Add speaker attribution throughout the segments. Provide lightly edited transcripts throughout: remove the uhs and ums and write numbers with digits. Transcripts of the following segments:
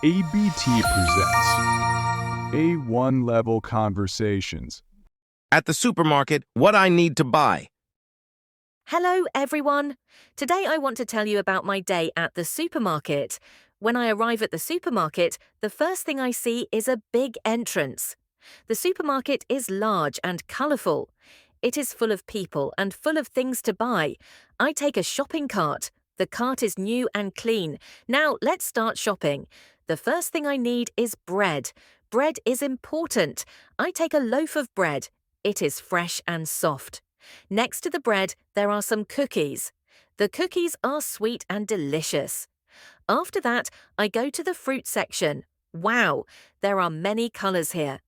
Speaker 1: ABT presents A1 Level Conversations.
Speaker 2: At the supermarket, what I need to buy.
Speaker 3: Hello, everyone. Today I want to tell you about my day at the supermarket. When I arrive at the supermarket, the first thing I see is a big entrance. The supermarket is large and colourful. It is full of people and full of things to buy. I take a shopping cart. The cart is new and clean. Now let's start shopping. The first thing I need is bread. Bread is important. I take a loaf of bread. It is fresh and soft. Next to the bread, there are some cookies. The cookies are sweet and delicious. After that, I go to the fruit section. Wow, there are many colours here.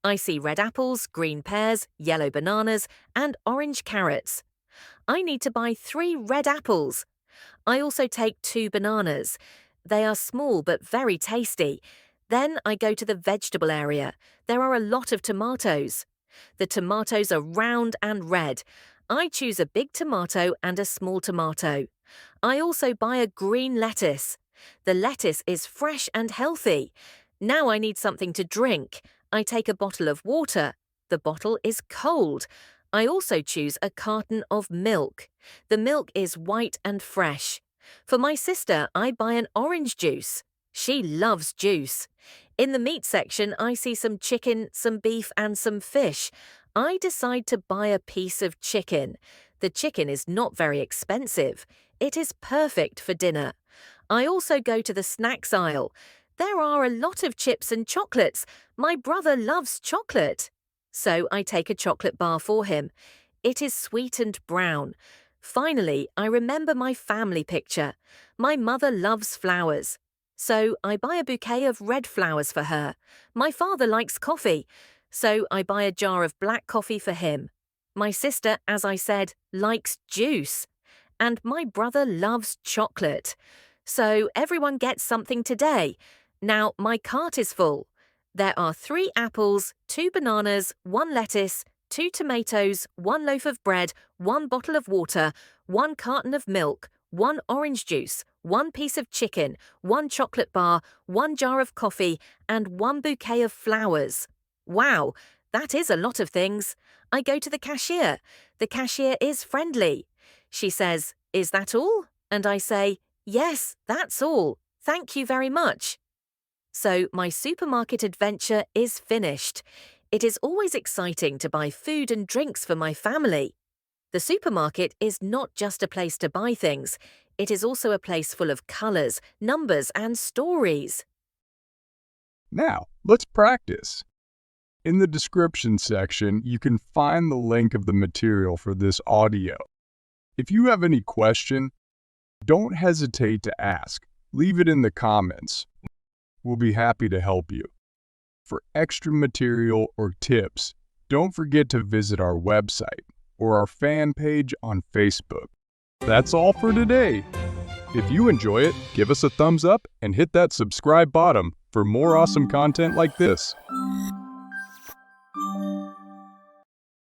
Speaker 3: I see red apples, green pears, yellow bananas, and orange carrots. I need to buy 3 red apples. I also take 2 bananas. They are small but very tasty. Then I go to the vegetable area. There are a lot of tomatoes. The tomatoes are round and red. I choose a big tomato and a small tomato. I also buy a green lettuce. The lettuce is fresh and healthy. Now I need something to drink. I take a bottle of water. The bottle is cold. I also choose a carton of milk. The milk is white and fresh. For my sister, I buy an orange juice. She loves juice. In the meat section, I see some chicken, some beef, and some fish. I decide to buy a piece of chicken. The chicken is not very expensive. It is perfect for dinner. I also go to the snacks aisle. There are a lot of chips and chocolates. My brother loves chocolate. So I take a chocolate bar for him. It is sweet and brown. Finally, I remember my family picture. My mother loves flowers. So I buy a bouquet of red flowers for her. My father likes coffee. So I buy a jar of black coffee for him. My sister, as I said, likes juice. And my brother loves chocolate. So everyone gets something today. Now my cart is full. There are 3 apples, 2 bananas, 1 lettuce, 2 tomatoes, 1 loaf of bread, 1 bottle of water, 1 carton of milk, 1 orange juice, 1 piece of chicken, 1 chocolate bar, 1 jar of coffee, and 1 bouquet of flowers. Wow, that is a lot of things. I go to the cashier. The cashier is friendly. She says, "Is that all?" And I say, "Yes, that's all. Thank you very much." So my supermarket adventure is finished. It is always exciting to buy food and drinks for my family. The supermarket is not just a place to buy things. It is also a place full of colours, numbers, and stories.
Speaker 1: Now, let's practice. In the description section, you can find the link of the material for this audio. If you have any question, don't hesitate to ask. Leave it in the comments. We'll be happy to help you. For extra material or tips, don't forget to visit our website or our fan page on Facebook. That's all for today. If you enjoy it, give us a thumbs up and hit that subscribe button for more awesome content like this.